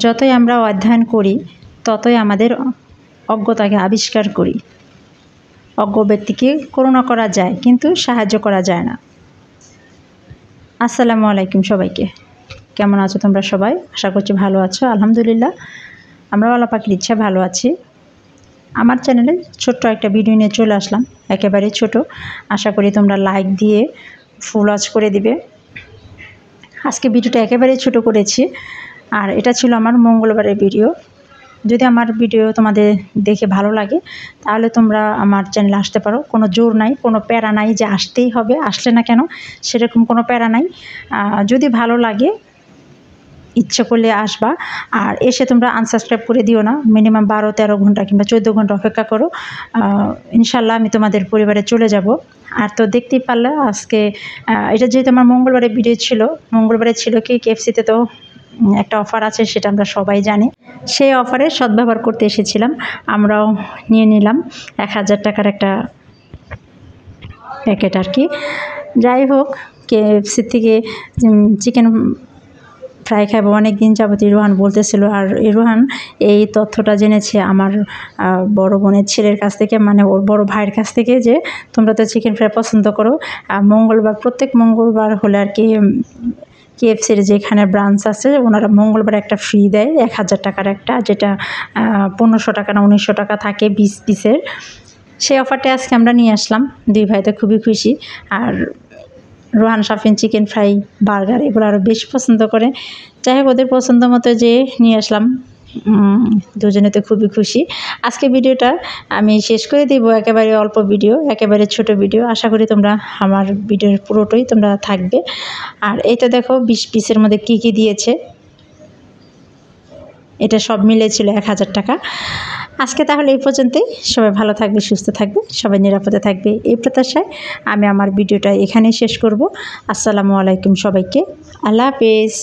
যতই আমরা অধ্যয়ন করি ততই আমাদের অজ্ঞতাকে আবিষ্কার করি। অজ্ঞ ব্যক্তিকে করুণা করা যায় কিন্তু সাহায্য করা যায় না। আসসালামু আলাইকুম সবাইকে। কেমন আছো তোমরা সবাই? আশা করছি ভালো আছো। আলহামদুলিল্লাহ আমরাও আল্লাহ পাকের ইচ্ছা ভালো আছি। আমার চ্যানেলে ছোট্ট একটা ভিডিও নিয়ে চলে আসলাম, একেবারে ছোট। আশা করি তোমরা লাইক দিয়ে ফুল ওয়াচ করে দিবে। আজকে ভিডিওটা একেবারে ছোট করেছি, আর এটা ছিল আমার মঙ্গলবারের ভিডিও। যদি আমার ভিডিও তোমাদের দেখে ভালো লাগে তাহলে তোমরা আমার চ্যানেলে আসতে পারো। কোনো জোর নাই, কোনো প্যারা নাই যে আসতেই হবে, আসলে না কেন সেরকম কোনো প্যারা নাই। যদি ভালো লাগে ইচ্ছে করলে আসবা, আর এসে তোমরা আনসাবস্ক্রাইব করে দিও না। মিনিমাম 12-13 ঘন্টা কিংবা 14 ঘন্টা অপেক্ষা করো। ইনশাল্লাহ আমি তোমাদের পরিবারে চলে যাব। আর তো দেখতেই পারলে আজকে এটা যেহেতু আমার মঙ্গলবারের ভিডিও ছিল, মঙ্গলবারে ছিল কি কেএফসিতে তো একটা অফার আছে, সেটা আমরা সবাই জানি। সেই অফারে সদ্ব্যবহার করতে এসেছিলাম, আমরাও নিয়ে নিলাম 1000 টাকার একটা প্যাকেট আর কি। যাই হোক, কেএফসি থেকে চিকেন ফ্রাই খাবো অনেক দিন যাবত রোহান বলতেছিল। আর রোহান এই তথ্যটা জেনেছে আমার বড় বোনের ছেলের কাছ থেকে, মানে ওর বড় ভাইয়ের কাছ থেকে, যে তোমরা তো চিকেন ফ্রাই পছন্দ করো। মঙ্গলবার, প্রত্যেক মঙ্গলবার হলে আর কি কেএফসির যেখানে ব্রাঞ্চ আছে ওনারা মঙ্গলবার একটা ফ্রি দেয় 1000 টাকার একটা, যেটা 1500 টাকা না 1900 টাকা থাকে 20 পিসের। সেই অফারটা আজকে আমরা নিয়ে আসলাম। দুই ভাই তো খুবই খুশি। আর Rohan Shafin chicken fry, burger এগুলো আরও বেশি পছন্দ করে। যাই হোক, ওদের পছন্দ মতো যে নিয়ে আসলাম, দুজনে তো খুবই খুশি। আজকে ভিডিওটা আমি শেষ করে দিব, একেবারে অল্প ভিডিও, একেবারে ছোট ভিডিও। আশা করি তোমরা আমার ভিডিওর পুরোটাই তোমরা থাকবে। আর এই তো দেখো 20 পিসের মধ্যে কী কী দিয়েছে, এটা সব মিলেছিল 1000 টাকা। আজকে তাহলে এই পর্যন্তই। সবাই ভালো থাকবে, সুস্থ থাকবে, সবাই নিরাপদে থাকবে, এই প্রত্যাশায় আমি আমার ভিডিওটা এখানেই শেষ করব। আসসালামু আলাইকুম সবাইকে। আল্লাহ হাফেজ।